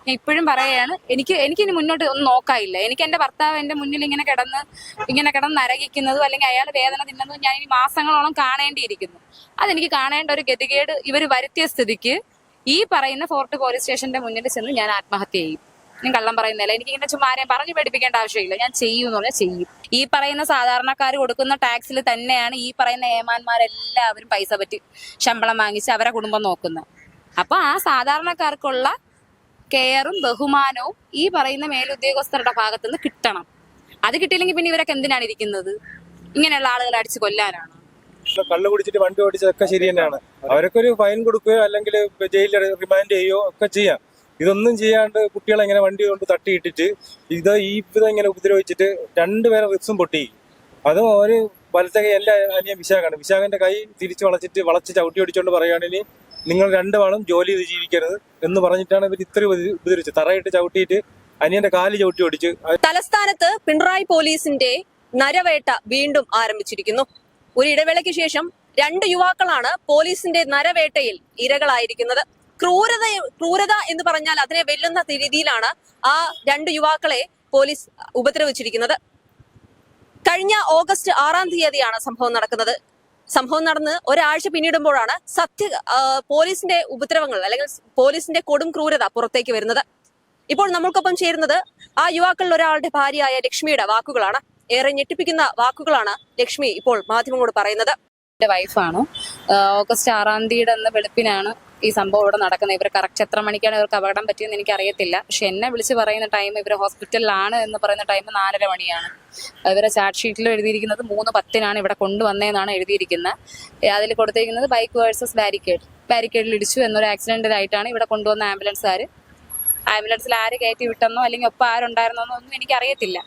ഞാൻ ഇപ്പോഴും പറയുകയാണ്, എനിക്കിനി മുന്നോട്ട് ഒന്നും നോക്കാനില്ല. എനിക്ക് എന്റെ ഭർത്താവ് എന്റെ മുന്നിൽ ഇങ്ങനെ കിടന്ന് നരകിക്കുന്നതും അല്ലെങ്കിൽ അയാൾ വേദന തിന്നുന്നതും ഞാൻ ഇനി മാസങ്ങളോളം കാണേണ്ടിയിരിക്കുന്നു. അതെനിക്ക് കാണേണ്ട ഒരു ഗതികേട് ഇവർ വരുത്തിയ സ്ഥിതിക്ക് ഈ പറയുന്ന ഫോർട്ട് പോലീസ് സ്റ്റേഷന്റെ മുന്നിൽ ചെന്ന് ഞാൻ ആത്മഹത്യ ചെയ്യും. ഞാൻ കള്ളം പറയുന്നില്ല. എനിക്ക് ഇങ്ങനെ ചുമ്മാ ആരെയും പറഞ്ഞു പഠിപ്പിക്കേണ്ട ആവശ്യമില്ല. ഞാൻ ചെയ്യും എന്ന് പറഞ്ഞാൽ ചെയ്യും. ഈ പറയുന്ന സാധാരണക്കാർ കൊടുക്കുന്ന ടാക്സിൽ തന്നെയാണ് ഈ പറയുന്ന ഏമാന്മാരെല്ലാവരും പൈസ പറ്റി ശമ്പളം വാങ്ങിച്ച് അവരെ കുടുംബം നോക്കുന്നത്. അപ്പൊ ആ സാധാരണക്കാർക്കുള്ള കെയറും ബഹുമാനവും ഈ പറയുന്ന മേലുദ്യോഗസ്ഥരുടെ ഭാഗത്തുനിന്ന് കിട്ടണം. അത് കിട്ടിയില്ലെങ്കിൽ പിന്നെ ഇവരൊക്കെ എന്തിനാണ് ഇരിക്കുന്നത്? ഇങ്ങനെയുള്ള ആളുകളെ അടിച്ച് കൊല്ലാനാണ്. കള്ളു കുടിച്ചിട്ട് വണ്ടി ഓടിച്ചതൊക്കെ ശരി തന്നെയാണ്. അവരൊക്കെ ഒരു ഫൈൻ കൊടുക്കുകയോ അല്ലെങ്കിൽ ജയിലിൽ റിമാൻഡ് ചെയ്യുകയോ ഒക്കെ ചെയ്യാം. ഇതൊന്നും ചെയ്യാണ്ട് കുട്ടികളെ ഇങ്ങനെ വണ്ടി കൊണ്ട് തട്ടിയിട്ടിട്ട് വിധം ഇങ്ങനെ ഉപദ്രവിച്ചിട്ട് രണ്ടുപേരെ റിപ്സും പൊട്ടി. അതും ഒരു വലത്തെ കൈ എന്റെ അനിയൻ വിശാഖാണ്. വിശാഖന്റെ കൈ തിരിച്ച് വളച്ച് ചവിട്ടി ഓടിച്ചോണ്ട് പറയുകയാണെങ്കിൽ നിങ്ങൾ രണ്ടുപാളും ജോലി ചെയ്ത് ജീവിക്കരുത് എന്ന് പറഞ്ഞിട്ടാണ് ഇവർ ഇത്ര ഉപദ്രവിച്ചത്. തറയിട്ട് ചവിട്ടിയിട്ട് അനിയന്റെ കാല് ചവിട്ടി ഓടിച്ച്. തലസ്ഥാനത്ത് പിണറായി പോലീസിന്റെ നരവേട്ട വീണ്ടും ആരംഭിച്ചിരിക്കുന്നു. ഒരു ഇടവേളയ്ക്ക് ശേഷം 2 യുവാക്കളാണ് പോലീസിന്റെ നരവേട്ടയിൽ ഇരകളായിരിക്കുന്നത്. ക്രൂരത എന്ന് പറഞ്ഞാൽ അതിനെ വെല്ലുന്ന രീതിയിലാണ് ആ 2 യുവാക്കളെ പോലീസ് ഉപദ്രവിച്ചിരിക്കുന്നത്. കഴിഞ്ഞ ഓഗസ്റ്റ് 6-ാം തീയതിയാണ് സംഭവം നടക്കുന്നത്. സംഭവം നടന്ന് ഒരാഴ്ച പിന്നിടുമ്പോഴാണ് പോലീസിന്റെ ഉപദ്രവങ്ങൾ അല്ലെങ്കിൽ പോലീസിന്റെ കൊടും ക്രൂരത പുറത്തേക്ക് വരുന്നത്. ഇപ്പോൾ നമ്മൾക്കൊപ്പം ചേരുന്നത് ആ യുവാക്കളിൽ ഒരാളുടെ ഭാര്യയായ ലക്ഷ്മിയുടെ വാക്കുകളാണ്. ഏറെ ഞെട്ടിപ്പിക്കുന്ന വാക്കുകളാണ് ലക്ഷ്മി ഇപ്പോൾ മാധ്യമങ്ങളോട് പറയുന്നത്. എന്റെ വൈഫാണ്. ഓഗസ്റ്റ് 6-ാം തീയതി എന്ന വെളുപ്പിനാണ് ഈ സംഭവം ഇവിടെ നടക്കുന്നത്. ഇവർ കറക്റ്റ് എത്ര മണിക്കാണ് ഇവർക്ക് അപകടം പറ്റിയെന്ന് എനിക്ക് അറിയത്തില്ല. പക്ഷെ എന്നെ വിളിച്ച് പറയുന്ന ടൈം ഇവർ ഹോസ്പിറ്റലിലാണ് എന്ന് പറയുന്ന ടൈം 4:30 മണിയാണ്. ഇവരെ ചാറ്റ് ഷീറ്റിൽ എഴുതിയിരിക്കുന്നത് 3:10 ഇവിടെ കൊണ്ടുവന്നതെന്നാണ് എഴുതിയിരിക്കുന്നത്. അതിൽ കൊടുത്തിരിക്കുന്നത് ബൈക്ക് വേഴ്സസ് ബാരിക്കേഡിൽ ഇടിച്ചു എന്നൊരു ആക്സിഡന്റിലായിട്ടാണ് ഇവിടെ കൊണ്ടുവന്ന ആംബുലൻസിൽ ആര് കയറ്റി വിട്ടെന്നോ അല്ലെങ്കിൽ ഒപ്പം ആരുണ്ടായിരുന്നോ ഒന്നും എനിക്കറിയത്തില്ല.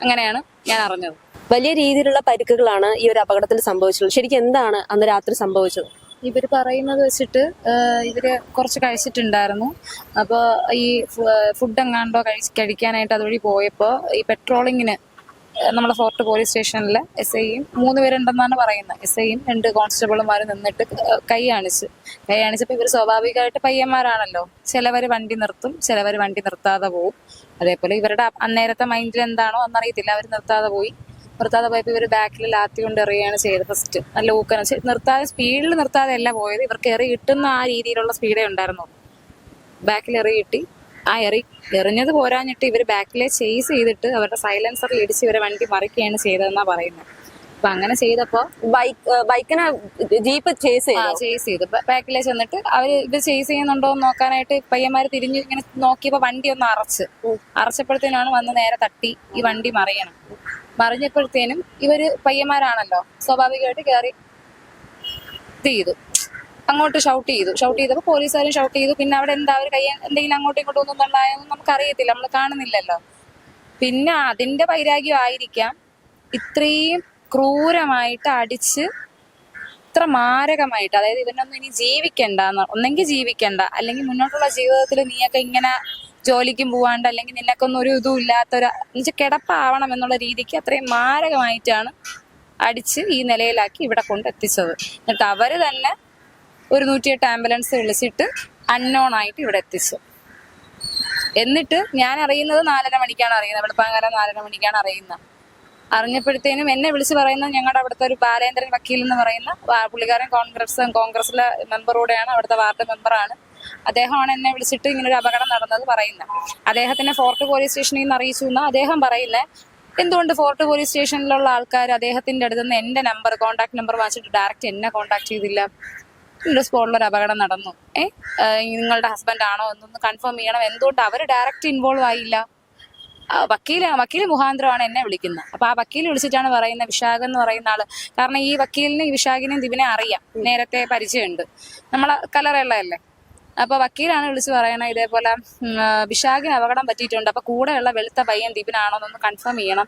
അങ്ങനെയാണ് ഞാൻ അറിഞ്ഞത്. വലിയ രീതിയിലുള്ള പരിക്കുകളാണ് ഈ ഒരു അപകടത്തിൽ സംഭവിച്ചത്. ശരിക്കും എന്താണ് അന്ന് രാത്രി സംഭവിച്ചത്? ഇവര് പറയുന്നത് വെച്ചിട്ട് ഇവര് കുറച്ച് കഴിച്ചിട്ടുണ്ടായിരുന്നു. അപ്പോൾ ഈ ഫുഡ് എങ്ങാണ്ടോ കഴിക്കാനായിട്ട് അതുവഴി പോയപ്പോൾ ഈ പെട്രോളിങ്ങിന് നമ്മളെ ഫോർട്ട് പോലീസ് സ്റ്റേഷനിൽ SIയും 3 പേരുണ്ടെന്നാണ് പറയുന്നത്. SIയും 2 കോൺസ്റ്റബിളുമാരും നിന്നിട്ട് കൈ കാണിച്ചപ്പോൾ ഇവർ സ്വാഭാവികമായിട്ട് പയ്യന്മാരാണല്ലോ. ചിലവർ വണ്ടി നിർത്തും, ചിലവർ വണ്ടി നിർത്താതെ പോവും. അതേപോലെ ഇവരുടെ അന്നേരത്തെ മൈൻഡിൽ എന്താണോ എന്നറിയത്തില്ല. അവർ നിർത്താതെ പോയപ്പോൾ ഇവർ ബാക്കിൽ ലാത്തി കൊണ്ട് എറിയുകയാണ് ചെയ്തത്. ഫസ്റ്റ് നല്ല ഊക്കന സ്പീഡിൽ നിർത്താതെ അല്ല പോയത്. ഇവർക്ക് എറി കിട്ടുന്ന ആ രീതിയിലുള്ള സ്പീഡേ ഉണ്ടായിരുന്നു. ബാക്കിൽ എറി കിട്ടി. ആ എറിഞ്ഞത് പോരാഞ്ഞിട്ട് ഇവർ ബാക്കിലെ ചേസ് ചെയ്തിട്ട് അവരുടെ സൈലൻസറിൽ ഇടിച്ച് ഇവരെ വണ്ടി മറിക്കുകയാണ് ചെയ്തതെന്നാ പറയുന്നത്. അപ്പൊ അങ്ങനെ ചെയ്തപ്പോ ബൈക്കിനെ ജീപ്പ് ചേസ് ചെയ്തു. ബാക്കിലെ ചെന്നിട്ട് ഇവർ ചേസ് ചെയ്യുന്നുണ്ടോ എന്ന് നോക്കാനായിട്ട് പയ്യന്മാര് തിരിഞ്ഞ് ഇങ്ങനെ നോക്കിയപ്പോ വണ്ടി ഒന്ന് അറച്ചപ്പോഴത്തേനാണ് വന്ന് നേരെ തട്ടി ഈ വണ്ടി മറിഞ്ഞപ്പോഴത്തേനും ഇവര് പയ്യന്മാരാണല്ലോ, സ്വാഭാവികമായിട്ട് കയറി അങ്ങോട്ട് ഷൗട്ട് ചെയ്തപ്പോൾ പോലീസുകാരും ഷൗട്ട് ചെയ്തു. പിന്നെ അവിടെ എന്താ അവർ എന്തെങ്കിലും അങ്ങോട്ടും ഇങ്ങോട്ടും ഒന്നും ഉണ്ടായെന്ന് നമുക്കറിയത്തില്ല, നമ്മൾ കാണുന്നില്ലല്ലോ. പിന്നെ അതിന്റെ വൈരാഗ്യം ആയിരിക്കാം ഇത്രയും ക്രൂരമായിട്ട് അടിച്ച് ഇത്ര മാരകമായിട്ട്. അതായത് ഇവനൊന്നും ഇനി ഒന്നെങ്കിൽ ജീവിക്കണ്ട, അല്ലെങ്കിൽ മുന്നോട്ടുള്ള ജീവിതത്തിൽ നീയൊക്കെ ഇങ്ങനെ ജോലിക്കും പോവാണ്ട് അല്ലെങ്കിൽ നിനക്കൊന്നും ഒരു ഇതും ഇല്ലാത്തൊരു കിടപ്പാവണം എന്നുള്ള രീതിക്ക് അത്രയും മാരകമായിട്ടാണ് അടിച്ച് ഈ നിലയിലാക്കി ഇവിടെ കൊണ്ടെത്തിച്ചത്. എന്നിട്ട് അവര് തന്നെ ഒരു 108 ആംബുലൻസ് വിളിച്ചിട്ട് അൺനോൺ ആയിട്ട് ഇവിടെ എത്തിച്ചു. എന്നിട്ട് ഞാൻ അറിയുന്നത് 4:30 മണിക്കാണ് അറിയുന്നത്. വെളുപ്പാങ്കാലം 4:30 മണിക്കാണ് അറിഞ്ഞപ്പോഴത്തേനും എന്നെ വിളിച്ച് പറയുന്നത് ഞങ്ങളുടെ അവിടുത്തെ ഒരു ബാലേന്ദ്രൻ വക്കീൽ എന്ന് പറയുന്ന പുള്ളിക്കാരൻ കോൺഗ്രസിലെ മെമ്പറൂടെയാണ്, അവിടുത്തെ വാർഡ് മെമ്പറാണ്. അദ്ദേഹമാണ് എന്നെ വിളിച്ചിട്ട് ഇങ്ങനെ ഒരു അപകടം നടന്നത് പറയുന്നത്. അദ്ദേഹത്തിനെ ഫോർട്ട് പോലീസ് സ്റ്റേഷനിൽ നിന്ന് അറിയിച്ചു എന്നാണ് അദ്ദേഹം പറയുന്നത്. എന്തുകൊണ്ട് ഫോർട്ട് പോലീസ് സ്റ്റേഷനിലുള്ള ആൾക്കാർ അദ്ദേഹത്തിന്റെ അടുത്ത് നിന്ന് എന്റെ കോൺടാക്ട് നമ്പർ വാങ്ങിച്ചിട്ട് ഡയറക്റ്റ് എന്നെ കോൺടാക്ട് ചെയ്തില്ല? സ്പോട്ടിലൊരു അപകടം നടന്നു, നിങ്ങളുടെ ഹസ്ബൻഡ് ആണോ എന്നൊന്ന് കൺഫേം ചെയ്യണം. എന്തുകൊണ്ട് അവർ ഡയറക്റ്റ് ഇൻവോൾവ് ആയില്ല? വക്കീല് മുഖാന്തരമാണ് എന്നെ വിളിക്കുന്നത്. അപ്പൊ ആ വക്കീൽ വിളിച്ചിട്ടാണ് പറയുന്നത്, വിശാഖ് എന്ന് പറയുന്ന ആള്. കാരണം ഈ വക്കീലിന് ഈ വിശാഖിനെയും ദിവിനെ അറിയാം, നേരത്തെ പരിചയമുണ്ട്, നമ്മളെ കലറയുള്ളതല്ലേ. അപ്പൊ വക്കീലാണ് വിളിച്ച് പറയണത് ഇതേപോലെ വിശാഖിന് അപകടം പറ്റിയിട്ടുണ്ട്, അപ്പൊ കൂടെയുള്ള വെളുത്ത പയ്യൻ ദിവിനാണോ എന്നൊന്ന് കൺഫേം ചെയ്യണം.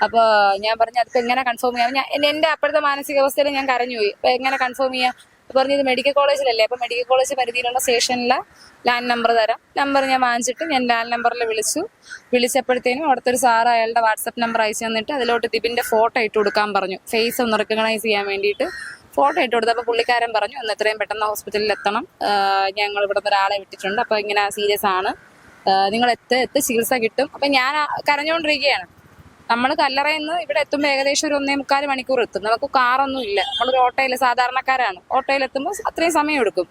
അപ്പൊ ഞാൻ പറഞ്ഞു അതിപ്പോ എങ്ങനെ കൺഫേം ചെയ്യാം? എന്റെ അപ്പോഴത്തെ മാനസികാവസ്ഥയിൽ ഞാൻ കരഞ്ഞുപോയി. അപ്പൊ എങ്ങനെ കൺഫേം ചെയ്യാം? പറഞ്ഞത് മെഡിക്കൽ കോളേജിലല്ലേ, അപ്പൊ മെഡിക്കൽ കോളേജ് പരിധിയിലുള്ള സ്റ്റേഷനിലെ ലാൻഡ് നമ്പർ തരാം. നമ്പർ ഞാൻ വാങ്ങിച്ചിട്ട് ഞാൻ ലാൻഡ് നമ്പറിൽ വിളിച്ചപ്പോഴത്തേനും അവിടുത്തെ ഒരു സാറ് അയാളുടെ വാട്സപ്പ് നമ്പർ അയച്ചു തന്നിട്ട് അതിലോട്ട് ദിബിന്റെ ഫോട്ടോ ഇട്ട് കൊടുക്കാൻ പറഞ്ഞു. ഫേസ് ഒന്ന് റെക്കഗ്നൈസ് ചെയ്യാൻ വേണ്ടിയിട്ട് ഫോട്ടോ ഇട്ട് കൊടുത്തപ്പോൾ പുള്ളിക്കാരൻ പറഞ്ഞു ഒന്ന് എത്രയും പെട്ടെന്ന് ഹോസ്പിറ്റലിൽ എത്തണം, ഞങ്ങൾ ഇവിടെ ഒരാളെ വിട്ടിട്ടുണ്ട്, അപ്പൊ ഇങ്ങനെ സീരിയസ് ആണ്, നിങ്ങൾ എത്ത് ചികിത്സ കിട്ടും. അപ്പം ഞാൻ കരഞ്ഞുകൊണ്ടിരിക്കുകയാണ്. നമ്മൾ കല്ലറയിൽ നിന്ന് ഇവിടെ എത്തുമ്പോൾ ഏകദേശം ഒരു 1.25 മണിക്കൂർ എത്തും. നമുക്ക് കാറൊന്നും ഇല്ല, നമ്മളൊരു ഓട്ടോയിൽ സാധാരണക്കാരാണ്. ഓട്ടോയിൽ എത്തുമ്പോൾ അത്രയും സമയം എടുക്കും.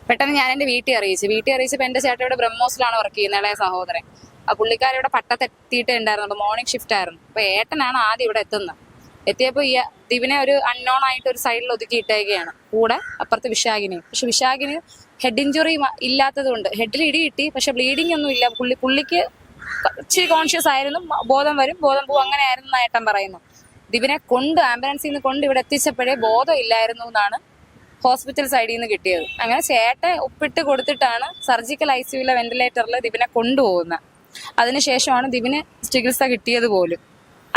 പെട്ടെന്ന് ഞാൻ എൻ്റെ വീട്ടിൽ അറിയിച്ചപ്പോൾ എൻ്റെ ചേട്ടൻ ഇവിടെ ബ്രഹ്മോസിലാണ് വർക്ക് ചെയ്യുന്നത്, ഇളയ സഹോദരൻ. ആ പുള്ളിക്കാരി ഇവിടെ പട്ടത്തെത്തിയിട്ടേ ഉണ്ടായിരുന്നു, മോർണിംഗ് ഷിഫ്റ്റ് ആയിരുന്നു. അപ്പോൾ ഏട്ടനാണ് ആദ്യം ഇവിടെ എത്തുന്നത്. എത്തിയപ്പോൾ ഈ ദിവനെ ഒരു അൺനോൺ ആയിട്ട് ഒരു സൈഡിൽ ഒതുക്കി ഇട്ടേക്കുകയാണ്, കൂടെ അപ്പുറത്ത് വിശാഖിനെയും. പക്ഷെ വിശാഖിന് ഹെഡ് ഇഞ്ചുറി ഇല്ലാത്തത് കൊണ്ട് ഹെഡിൽ ഇടി കിട്ടി, പക്ഷെ ബ്ലീഡിംഗ് ഒന്നും ഇല്ല. പുള്ളിക്ക് ഇച്ചിരി കോൺഷ്യസ് ആയിരുന്നു, ബോധം വരും ബോധം പോവും, അങ്ങനെ ആയിരുന്നു ഏട്ടൻ പറയുന്നു. ദിവനെ ആംബുലൻസിൽ നിന്ന് കൊണ്ട് ഇവിടെ എത്തിച്ചപ്പോഴേ ബോധം ഇല്ലായിരുന്നു എന്നാണ് ഹോസ്പിറ്റൽ സൈഡിൽ നിന്ന് കിട്ടിയത്. അങ്ങനെ ചേട്ടൻ ഒപ്പിട്ട് കൊടുത്തിട്ടാണ് സർജിക്കൽ ICUവിലെ വെന്റിലേറ്ററിൽ ദിവനെ കൊണ്ടുപോകുന്നത്. അതിനുശേഷമാണ് ദിവന് ചികിത്സ കിട്ടിയത് പോലും.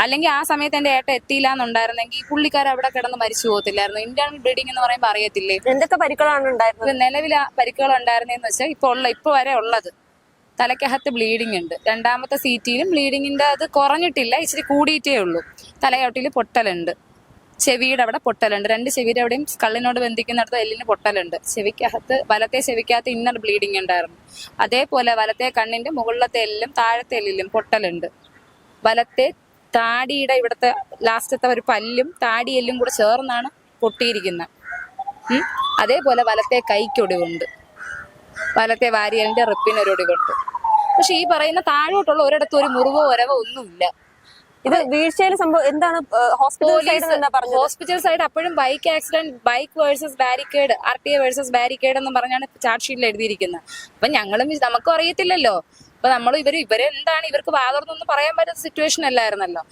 അല്ലെങ്കിൽ ആ സമയത്ത് എൻ്റെ ഏട്ടൻ എത്തിയില്ല എന്നുണ്ടായിരുന്നെങ്കിൽ ഈ പുള്ളിക്കാർ അവിടെ കിടന്ന് മരിച്ചു പോകത്തില്ലായിരുന്നു. ഇന്റേണൽ ബ്ലീഡിംഗ് എന്ന് പറയുമ്പോൾ അറിയത്തില്ലേ എന്തൊക്കെ പരിക്കുകളാണ് ഉണ്ടായിരുന്നത്? നിലവിൽ പരിക്കുകൾ ഉണ്ടായിരുന്നതെന്ന് വെച്ചാൽ ഇപ്പൊ വരെ ഉള്ളത് തലയ്ക്കകത്ത് ബ്ലീഡിംഗ് ഉണ്ട്. രണ്ടാമത്തെ CTയിലും ബ്ലീഡിങ്ങിന്റെ അത് കുറഞ്ഞിട്ടില്ല, ഇച്ചിരി കൂടിയിട്ടേ ഉള്ളൂ. തലയോട്ടിൽ പൊട്ടലുണ്ട്, ചെവിയുടെ അവിടെ പൊട്ടലുണ്ട്, 2 ചെവിയുടെ അവിടെയും കള്ളിനോട് ബന്ധിക്കുന്നിടത്ത് എല്ലിന് പൊട്ടലുണ്ട്. വലത്തെ ചെവിക്കകത്ത് ഇന്നർ ബ്ലീഡിംഗ് ഉണ്ടായിരുന്നു. അതേപോലെ വലത്തെ കണ്ണിന്റെ മുകളിലത്തെ എല്ലും താഴത്തെ എല്ലിലും പൊട്ടലുണ്ട്. വലത്തെ താടിയുടെ ഇവിടുത്തെ ലാസ്റ്റത്തെ ഒരു പല്ലും താടി എല്ലും കൂടെ ചേർന്നാണ് പൊട്ടിയിരിക്കുന്നത്. അതേപോലെ വലത്തെ കൈക്കൊടിവുണ്ട്, വലത്തെ വാരിയലിന്റെ റിപ്പിനൊരൊടിവുണ്ട്. പക്ഷെ ഈ പറയുന്ന താഴോട്ടുള്ള ഒരിടത്തും ഒരു മുറിവോ ഒരവോ ഒന്നുമില്ല. ഇത് വീഴ്ചയിൽ സംഭവം എന്താണ്? ഹോസ്പിറ്റൽ സൈഡ് അപ്പോഴും bike accident, bike versus barricade, RTA versus barricade എന്ന് പറഞ്ഞാണ് ചാർട്ട് ഷീറ്റിൽ എഴുതിയിരിക്കുന്നത്. അപ്പൊ നമുക്കും അറിയത്തില്ലല്ലോ. അപ്പൊ ഇവരെന്താണ്, ഇവർക്ക് വാതോർന്നൊന്നും പറയാൻ പറ്റുന്ന സിറ്റുവേഷൻ അല്ലായിരുന്നല്ലോ.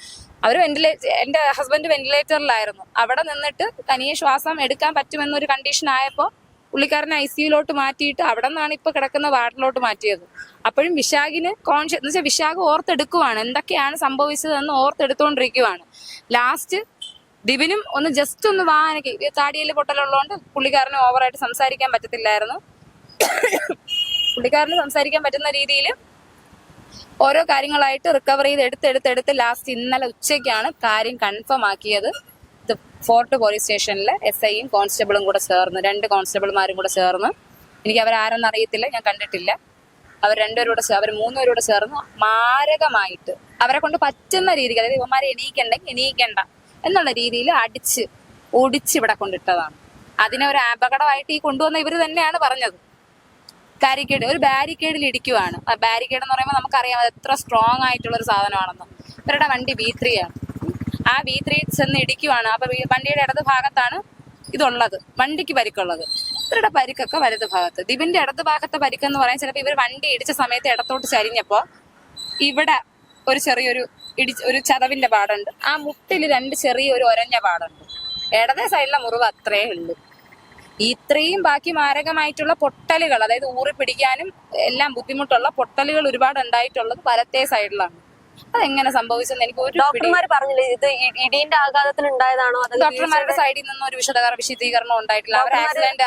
എന്റെ ഹസ്ബൻഡ് വെന്റിലേറ്ററിലായിരുന്നു. അവിടെ നിന്നിട്ട് തനിയെ ശ്വാസം എടുക്കാൻ പറ്റുമെന്നൊരു കണ്ടീഷൻ ആയപ്പോൾ പുള്ളിക്കാരനെ ICUയിലോട്ട് മാറ്റിയിട്ട് അവിടെ നിന്നാണ് ഇപ്പൊ കിടക്കുന്ന വാർഡിലോട്ട് മാറ്റിയത്. അപ്പോഴും വിശാഖിന് കോൺഷ്യസ് എന്ന് വെച്ചാൽ വിശാഖ് ഓർത്തെടുക്കുവാണ്, എന്തൊക്കെയാണ് സംഭവിച്ചതെന്ന് ഓർത്തെടുത്തോണ്ടിരിക്കുവാണ്. ലാസ്റ്റ് ദിവനും ഒന്ന് ജസ്റ്റ് ഒന്ന് വാഹനക്ക് താടിയിൽ പൊട്ടലുള്ളതുകൊണ്ട് പുള്ളിക്കാരന് ഓവറായിട്ട് സംസാരിക്കാൻ പറ്റത്തില്ലായിരുന്നു. പുള്ളിക്കാരന് സംസാരിക്കാൻ പറ്റുന്ന രീതിയിൽ ഓരോ കാര്യങ്ങളായിട്ട് റിക്കവർ ചെയ്ത് എടുത്തെടുത്ത് ലാസ്റ്റ് ഇന്നലെ ഉച്ചയ്ക്കാണ് കാര്യം കൺഫേം ആക്കിയത്. ഫോർട്ട് പോലീസ് സ്റ്റേഷനിലെ SIയും കോൺസ്റ്റബിളും കൂടെ ചേർന്ന്, 2 കോൺസ്റ്റബിൾമാരും കൂടെ ചേർന്ന്, എനിക്ക് അവരാരെന്ന് അറിയത്തില്ല, ഞാൻ കണ്ടിട്ടില്ല, അവർ 3 പേരും ചേർന്ന് മാരകമായിട്ട് അവരെ കൊണ്ട് പറ്റുന്ന രീതിക്ക്, അതായത് ഇവന്മാരെ എണീക്കണ്ട എന്നുള്ള രീതിയിൽ ഒടിച്ച് ഇവിടെ കൊണ്ടിട്ടതാണ്. അതിനെ ഒരു അപകടമായിട്ട് ഈ കൊണ്ടുവന്ന ഇവർ തന്നെയാണ് പറഞ്ഞത്. ഒരു ബാരിക്കേഡിൽ ഇടിക്കുവാണ്. ആ ബാരിക്കേഡ് എന്ന് പറയുമ്പോൾ നമുക്കറിയാം അത് എത്ര സ്ട്രോങ് ആയിട്ടുള്ള ഒരു സാധനമാണെന്ന്. ഇവരുടെ വണ്ടി B3 ആണ്. ആ B3 ചെന്ന് ഇടിക്കുവാണ്. അപ്പൊ വണ്ടിയുടെ ഇടത് ഭാഗത്താണ് ഇതുള്ളത്, വണ്ടിക്ക് പരിക്കുള്ളത്. ഇവരുടെ പരിക്കൊക്കെ വലത് ഭാഗത്ത്. ദിവന്റെ ഇടത് ഭാഗത്തെ പരിക്കെന്ന് പറയാൻ ചിലപ്പോൾ ഇവർ വണ്ടി ഇടിച്ച സമയത്ത് ഇടത്തോട്ട് ചരിഞ്ഞപ്പോ ഇവിടെ ഒരു ചെറിയൊരു ഒരു ചതവിന്റെ പാടുണ്ട്. ആ മുട്ടിൽ 2 ചെറിയൊരു ഒരഞ്ഞ പാടുണ്ട്. ഇടതേ സൈഡിലെ മുറിവ് അത്രേ ഉള്ളൂ. ഇത്രയും ബാക്കി മാരകമായിട്ടുള്ള പൊട്ടലുകൾ, അതായത് ഊറി പിടിക്കാനും എല്ലാം ബുദ്ധിമുട്ടുള്ള പൊട്ടലുകൾ ഒരുപാട് ഉണ്ടായിട്ടുള്ളത് വലത്തെ സൈഡിലാണ്. അതെങ്ങനെ സംഭവിച്ചെന്ന് എനിക്ക് ഒരു ഡോക്ടർമാർ പറഞ്ഞില്ലേ ഇത് ഇടിയുടെ ആഘാതത്തിൽ ഉണ്ടായതാണോ? ഡോക്ടർമാരുടെ സൈഡിൽ നിന്നും ഒരു വിശദീകരണം ഉണ്ടായിട്ടില്ല. അവർ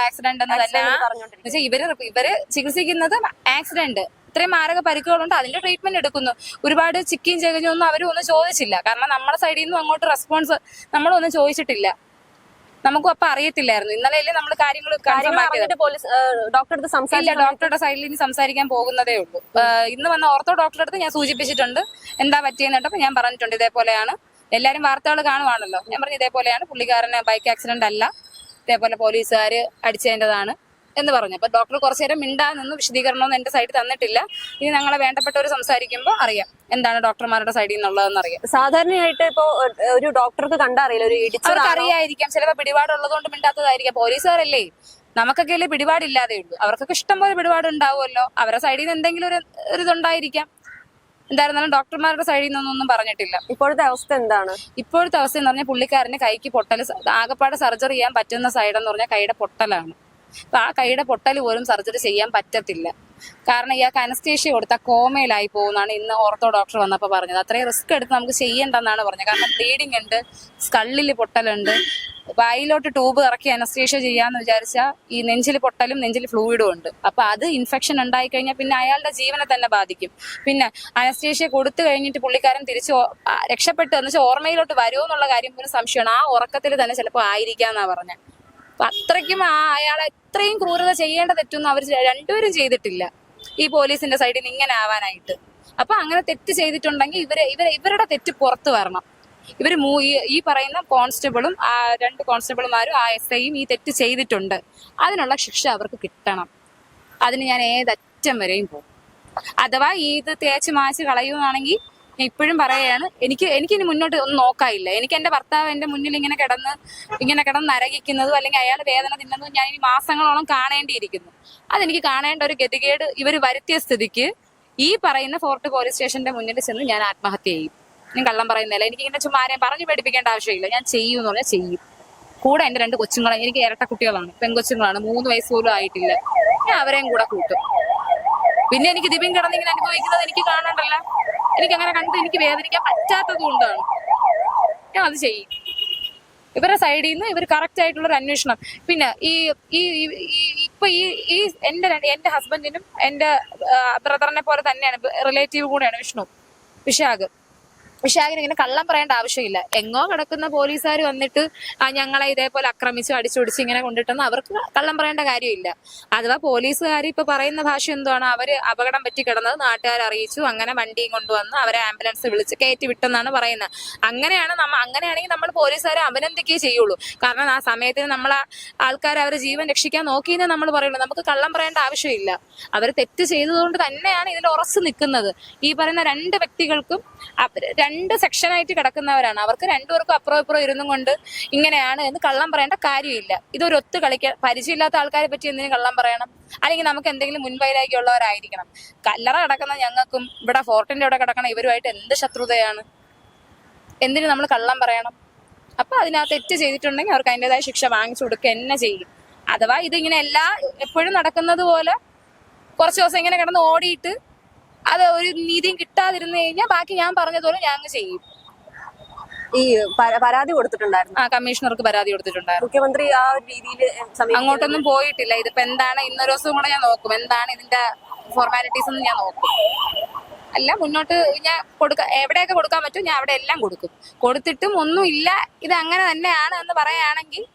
ആക്സിഡന്റ് എന്ന് തന്നെ ഇവര് ചികിത്സിക്കുന്നത് ആക്സിഡന്റ്. ഇത്രയും മാരക പരിക്കുകളുണ്ട്, അതിന്റെ ട്രീറ്റ്മെന്റ് എടുക്കുന്നു. ഒരുപാട് ചിക്കിയും ചെകഞ്ഞും ഒന്നും അവരും ഒന്നും ചോദിച്ചില്ല. കാരണം നമ്മുടെ സൈഡിൽ നിന്നും അങ്ങോട്ട് റെസ്പോൺസ് നമ്മളൊന്നും ചോദിച്ചിട്ടില്ല. നമുക്കും അപ്പൊ അറിയത്തില്ലായിരുന്നു. ഇന്നലെയല്ലേ നമ്മൾ കാര്യങ്ങൾ ഡോക്ടറുടെ സൈഡിൽ നിന്ന് സംസാരിക്കാൻ പോകുന്നതേ ഉള്ളൂ. ഇന്ന് വന്ന ഓർത്തോ ഡോക്ടറുടെ അടുത്ത് ഞാൻ സൂചിപ്പിച്ചിട്ടുണ്ട് എന്താ പറ്റിയെന്ന് കേട്ടപ്പോൾ ഞാൻ പറഞ്ഞിട്ടുണ്ട് ഇതേപോലെയാണ്. എല്ലാവരും വാർത്തകൾ കാണുവാണല്ലോ. ഞാൻ പറഞ്ഞു ഇതേപോലെയാണ്, പുള്ളിക്കാരന് ബൈക്ക് ആക്സിഡന്റ് അല്ല, ഇതേപോലെ പോലീസുകാർ അടിച്ചതിൻ്റെതാണ് എന്ന് പറഞ്ഞു. അപ്പൊ ഡോക്ടർ കുറച്ചു നേരം മിണ്ടാ നിന്ന് വിശദീകരണമൊന്നും എന്റെ സൈഡിൽ തന്നിട്ടില്ല. ഇനി ഞങ്ങളെ വേണ്ടപ്പെട്ടവർ സംസാരിക്കുമ്പോൾ അറിയാം എന്താണ് ഡോക്ടർമാരുടെ സൈഡിൽ നിന്നുള്ളതെന്ന് അറിയാം. സാധാരണയായിട്ട് ഇപ്പോ ഒരു ഡോക്ടർക്ക് കണ്ടറിയില്ല, ഒരു അവർക്ക് അറിയായിരിക്കാം, ചിലപ്പോൾ പിടിപാടുള്ളത് കൊണ്ട് മിണ്ടാത്തതായിരിക്കാം. പോലീസുകാരല്ലേ, നമുക്കൊക്കെ അല്ലേ പിടിപാടില്ലാതെ ഉള്ളൂ. അവർക്കൊക്കെ ഇഷ്ടം പോലെ പിടിപാട് ഉണ്ടാവുമല്ലോ. അവരുടെ സൈഡിൽ നിന്ന് എന്തെങ്കിലും ഒരു ഇതുണ്ടായിരിക്കാം. എന്തായിരുന്നാലും ഡോക്ടർമാരുടെ സൈഡിൽ നിന്നൊന്നും പറഞ്ഞിട്ടില്ല. ഇപ്പോഴത്തെ അവസ്ഥ എന്താണ്? ഇപ്പോഴത്തെ അവസ്ഥ എന്ന് പറഞ്ഞാൽ പുള്ളിക്കാരന് കൈക്ക് പൊട്ടൽ, ആകപ്പാട് സർജറി ചെയ്യാൻ പറ്റുന്ന സൈഡെന്ന് പറഞ്ഞാൽ കൈയുടെ പൊട്ടലാണ്. അപ്പൊ ആ കൈയുടെ പൊട്ടൽ പോലും സർജറി ചെയ്യാൻ പറ്റത്തില്ല. കാരണം ഇയാൾക്ക് അനസ്തേഷ്യ കൊടുത്ത കോമയിലായി പോകുന്നതാണ് ഇന്ന് ഓർത്തോ ഡോക്ടർ വന്നപ്പോൾ പറഞ്ഞത്. അത്രയും റിസ്ക് എടുത്ത് നമുക്ക് ചെയ്യേണ്ടെന്നാണ് പറഞ്ഞത്. കാരണം ബ്ലീഡിങ് ഉണ്ട്, സ്കള്ളിൽ പൊട്ടലുണ്ട്. വായിലോട്ട് ട്യൂബ് ഇറക്കി അനസ്തേഷ്യ ചെയ്യാന്ന് വിചാരിച്ചാൽ ഈ നെഞ്ചിൽ പൊട്ടലും നെഞ്ചിൽ ഫ്ലൂയിഡും ഉണ്ട്. അപ്പൊ അത് ഇൻഫെക്ഷൻ ഉണ്ടായി കഴിഞ്ഞാൽ പിന്നെ അയാളുടെ ജീവനെ തന്നെ ബാധിക്കും. പിന്നെ അനസ്തേഷ്യ കൊടുത്തു കഴിഞ്ഞിട്ട് പുള്ളിക്കാരൻ തിരിച്ച് രക്ഷപ്പെട്ടു എന്ന് വെച്ചാൽ ഓർമ്മയിലോട്ട് വരുമോ എന്നുള്ള കാര്യം പോലും സംശയമാണ്. ആ ഉറക്കത്തിൽ തന്നെ ചിലപ്പോൾ ആയിരിക്കാന്നാ പറഞ്ഞത്. അപ്പൊ അത്രയ്ക്കും അയാളെ ഇത്രയും ക്രൂരത ചെയ്യേണ്ട തെറ്റൊന്നും അവർ 2 പേരും ചെയ്തിട്ടില്ല. ഈ പോലീസിന്റെ സൈഡിൽ നിന്ന് ഇങ്ങനെ ആവാനായിട്ട്. അപ്പൊ അങ്ങനെ തെറ്റ് ചെയ്തിട്ടുണ്ടെങ്കിൽ ഇവരുടെ തെറ്റ് പുറത്തു വരണം. ഇവര് ഈ പറയുന്ന കോൺസ്റ്റബിളും 2 കോൺസ്റ്റബിൾമാരും SIയും ഈ തെറ്റ് ചെയ്തിട്ടുണ്ട്. അതിനുള്ള ശിക്ഷ അവർക്ക് കിട്ടണം. അതിന് ഞാൻ ഏതറ്റം വരെയും പോകും. അഥവാ ഇത് തേച്ച് മാച്ച് കളയുകയാണെങ്കിൽ ഞാൻ ഇപ്പോഴും പറയുകയാണ്, എനിക്കിനി മുന്നോട്ട് ഒന്നും നോക്കാനില്ല. എനിക്ക് എന്റെ ഭർത്താവ് എന്റെ മുന്നിൽ ഇങ്ങനെ കിടന്ന് നരകിക്കുന്നതും അല്ലെങ്കിൽ അയാൾ വേദന തിന്നുന്നതും ഞാൻ ഇനി മാസങ്ങളോളം കാണേണ്ടിയിരിക്കുന്നു. അതെനിക്ക് കാണേണ്ട ഒരു ഗതികേട് ഇവർ വരുത്തിയ സ്ഥിതിക്ക് ഈ പറയുന്ന ഫോർട്ട് പോലീസ് സ്റ്റേഷന്റെ മുന്നിൽ ചെന്ന് ഞാൻ ആത്മഹത്യ ചെയ്യും. ഞാൻ കള്ളം പറയുന്നില്ല. എനിക്ക് ഇങ്ങനെ ചുമ്മാ ആരെയും പറഞ്ഞു പഠിപ്പിക്കേണ്ട ആവശ്യമില്ല. ഞാൻ ചെയ്യും എന്ന് പറഞ്ഞാൽ ചെയ്യും. കൂടെ എന്റെ 2 കൊച്ചുങ്ങളെ, എനിക്ക് ഇരട്ട കുട്ടികളാണ്, പെൺകൊച്ചുങ്ങളാണ്, 3 വയസ്സ് പോലും ആയിട്ടില്ല. ഞാൻ അവരെയും കൂടെ കൂട്ടും. പിന്നെ എനിക്ക് ദിവ്യം കിടന്നിങ്ങനെ അനുഭവിക്കുന്നത് എനിക്ക് കാണണ്ടല്ല. എനിക്ക് അങ്ങനെ കണ്ട് എനിക്ക് വേദനിക്കാൻ പറ്റാത്തത് കൊണ്ടാണ് ഞാൻ അത് ചെയ്യും. ഇവരുടെ സൈഡിൽ നിന്ന് ഇവർ കറക്റ്റ് ആയിട്ടുള്ള ഒരു അന്വേഷണം. പിന്നെ ഇപ്പൊ എന്റെ ഹസ്ബൻഡിനും എന്റെ ബ്രദറിനെ പോലെ തന്നെയാണ്, റിലേറ്റീവ് കൂടെയാണ് വിശാഖിന് ഇങ്ങനെ കള്ളം പറയേണ്ട ആവശ്യമില്ല. എങ്ങോ കിടക്കുന്ന പോലീസുകാർ വന്നിട്ട് ഞങ്ങളെ ഇതേപോലെ ആക്രമിച്ചു അടിച്ചൊടിച്ച് ഇങ്ങനെ കൊണ്ടിട്ടെന്ന് അവർക്ക് കള്ളം പറയേണ്ട കാര്യമില്ല. അഥവാ പോലീസുകാർ ഇപ്പൊ പറയുന്ന ഭാഷ എന്താണ്, അവര് അപകടം പറ്റി കിടന്നത് നാട്ടുകാർ അറിയിച്ചു, അങ്ങനെ വണ്ടിയും കൊണ്ടുവന്ന് അവരെ ആംബുലൻസ് വിളിച്ച് കയറ്റി വിട്ടെന്നാണ് പറയുന്നത്. അങ്ങനെയാണെങ്കിൽ നമ്മൾ പോലീസുകാരെ അഭിനന്ദിക്കുകയേ ചെയ്യുള്ളൂ. കാരണം ആ സമയത്തിന് നമ്മളെ ആൾക്കാർ അവരെ ജീവൻ രക്ഷിക്കാൻ നോക്കിയെന്ന് നമ്മൾ പറയുള്ളൂ. നമുക്ക് കള്ളം പറയേണ്ട ആവശ്യമില്ല. അവർ തെറ്റ് ചെയ്തതുകൊണ്ട് തന്നെയാണ് ഇതിൽ ഉറച്ചു നിൽക്കുന്നത്. ഈ പറയുന്ന 2 വ്യക്തികൾക്കും 2 സെക്ഷനായിട്ട് കിടക്കുന്നവരാണ്. അവർക്ക് 2 പേർക്കും അപ്പുറം ഇപ്പുറം ഇരുന്നും കൊണ്ട് ഇങ്ങനെയാണ് എന്ന് കള്ളം പറയേണ്ട കാര്യമില്ല. ഇതൊരു ഒത്തു കളിക്കാൻ പരിചയമില്ലാത്ത ആൾക്കാരെ പറ്റി എന്തിനും കള്ളം പറയണം? അല്ലെങ്കിൽ നമുക്ക് എന്തെങ്കിലും മുൻവൈരാഗ്യമുള്ളവരായിരിക്കണം. കല്ലറ കിടക്കുന്ന ഞങ്ങൾക്കും ഇവിടെ ഫോർട്ടിന്റെ അവിടെ കിടക്കണം ഇവരുമായിട്ട് എന്ത് ശത്രുതയാണ്? എന്തിനു നമ്മൾ കള്ളം പറയണം? അപ്പൊ അതിനകത്ത് തെറ്റ് ചെയ്തിട്ടുണ്ടെങ്കിൽ അവർക്ക് അതിൻ്റെതായ ശിക്ഷ വാങ്ങിച്ചു കൊടുക്കുക തന്നെ ചെയ്യും. അഥവാ ഇതിങ്ങനെ എപ്പോഴും നടക്കുന്നത് പോലെ കുറച്ച് ദിവസം ഇങ്ങനെ കിടന്ന് ഓടിയിട്ട് അത് ഒരു നീതിയും കിട്ടാതിരുന്നു കഴിഞ്ഞാൽ ബാക്കി ഞാൻ പറഞ്ഞതുപോലെ ഞാൻ അങ്ങ് ചെയ്യും. ഈ പരാതി കൊടുത്തിട്ടുണ്ടായിരുന്നു, കമ്മീഷണർക്ക് പരാതി കൊടുത്തിട്ടുണ്ടായിരുന്നു. മുഖ്യമന്ത്രി ആ ഒരു രീതിയിൽ അങ്ങോട്ടൊന്നും പോയിട്ടില്ല. ഇതിപ്പോ എന്താണ്, ഇന്നൊരു ദിവസം കൂടെ ഞാൻ നോക്കും എന്താണ് ഇതിന്റെ ഫോർമാലിറ്റീസ് എന്ന് ഞാൻ നോക്കും. അല്ല മുന്നോട്ട് ഞാൻ എവിടെയൊക്കെ കൊടുക്കാൻ പറ്റും ഞാൻ അവിടെ എല്ലാം കൊടുക്കും. കൊടുത്തിട്ടും ഒന്നുമില്ല ഇത് അങ്ങനെ തന്നെയാണ് എന്ന് പറയുകയാണെങ്കിൽ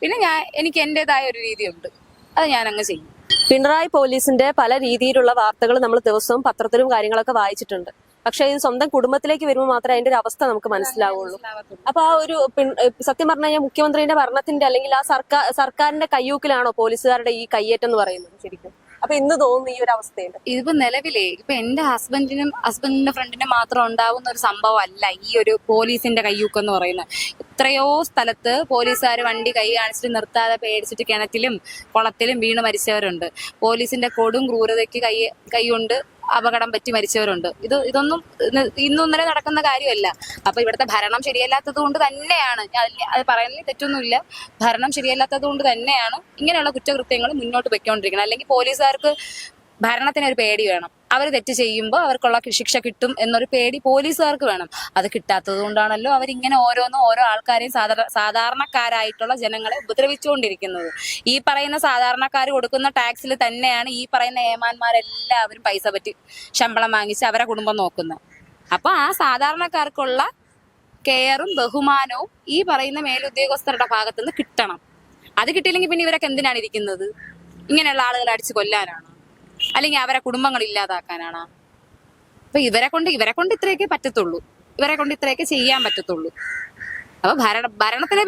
പിന്നെ എനിക്ക് എന്റേതായ ഒരു രീതിയുണ്ട്, അത് ഞാൻ അങ്ങ് ചെയ്യും. പിണറായി പോലീസിന്റെ പല രീതിയിലുള്ള വാർത്തകൾ നമ്മൾ ദിവസവും പത്രത്തിലും കാര്യങ്ങളൊക്കെ വായിച്ചിട്ടുണ്ട്. പക്ഷെ ഇത് സ്വന്തം കുടുംബത്തിലേക്ക് വരുമ്പോൾ മാത്രമേ അതിന്റെ ഒരു അവസ്ഥ നമുക്ക് മനസ്സിലാവുള്ളൂ. അപ്പൊ ആ ഒരു സത്യം പറഞ്ഞു കഴിഞ്ഞാൽ മുഖ്യമന്ത്രിയുടെ ഭരണത്തിന്റെ അല്ലെങ്കിൽ ആ സർക്കാരിന്റെ കയ്യൂക്കിലാണോ പോലീസുകാരുടെ ഈ കയ്യേറ്റം എന്ന് പറയുന്നത് ശരിക്കും? അപ്പൊ ഇന്ന് തോന്നുന്നു ഈ ഒരു അവസ്ഥയിൽ ഇതിപ്പോ നിലവിലേ ഇപ്പൊ എന്റെ ഹസ്ബൻഡിന്റെ ഫ്രണ്ടിനും മാത്രം ഉണ്ടാവുന്ന ഒരു സംഭവം അല്ല ഈ ഒരു പോലീസിന്റെ കയ്യൂക്ക് എന്ന് പറയുന്നത്. എത്രയോ സ്ഥലത്ത് പോലീസുകാർ വണ്ടി കൈ കാണിച്ചിട്ട് നിർത്താതെ പേടിച്ചിട്ട് കിണറ്റിലും കുളത്തിലും വീണ് മരിച്ചവരുണ്ട്. പോലീസിന്റെ കൊടും ക്രൂരതയ്ക്ക് കൈകൊണ്ട് അപകടം പറ്റി മരിച്ചവരുണ്ട്. ഇതൊന്നും ഇന്നൊന്നര നടക്കുന്ന കാര്യമല്ല. അപ്പൊ ഇവിടുത്തെ ഭരണം ശരിയല്ലാത്തത് കൊണ്ട് തന്നെയാണ്, അത് പറയുന്നതിൽ തെറ്റൊന്നുമില്ല, ഭരണം ശരിയല്ലാത്തത് കൊണ്ട് തന്നെയാണ് ഇങ്ങനെയുള്ള കുറ്റകൃത്യങ്ങൾ മുന്നോട്ട് പൊയ്ക്കൊണ്ടിരിക്കുന്നത്. അല്ലെങ്കിൽ പോലീസുകാർക്ക് ഭരണത്തിന് ഒരു പേടി വേണം. അവർ തെറ്റ് ചെയ്യുമ്പോൾ അവർക്കുള്ള ശിക്ഷ കിട്ടും എന്നൊരു പേടി പോലീസുകാർക്ക് വേണം. അത് കിട്ടാത്തത് കൊണ്ടാണല്ലോ അവരിങ്ങനെ ഓരോ ആൾക്കാരെയും സാധാരണക്കാരായിട്ടുള്ള ജനങ്ങളെ ഉപദ്രവിച്ചുകൊണ്ടിരിക്കുന്നത്. ഈ പറയുന്ന സാധാരണക്കാർ കൊടുക്കുന്ന ടാക്സിൽ തന്നെയാണ് ഈ പറയുന്ന ഏമാന്മാരെല്ലാവരും പൈസ പറ്റി ശമ്പളം വാങ്ങിച്ച് അവരെ കുടുംബം നോക്കുന്നത്. അപ്പൊ ആ സാധാരണക്കാർക്കുള്ള കെയറും ബഹുമാനവും ഈ പറയുന്ന മേലുദ്യോഗസ്ഥരുടെ ഭാഗത്തുനിന്ന് കിട്ടണം. അത് കിട്ടിയില്ലെങ്കിൽ പിന്നെ ഇവരൊക്കെ എന്തിനാണ് ഇരിക്കുന്നത്? ഇങ്ങനെയുള്ള ആളുകളെ അടിച്ചു കൊല്ലാനാണ്, അല്ലെങ്കിൽ അവരെ കുടുംബങ്ങൾ ഇല്ലാതാക്കാനാണ്? അപ്പൊ ഇവരെ കൊണ്ട് ഇത്രയൊക്കെ പറ്റത്തുള്ളൂ, ഇവരെ കൊണ്ട് ഇത്രയൊക്കെ ചെയ്യാൻ പറ്റത്തുള്ളൂ. അപ്പൊ ഭരണത്തിലെ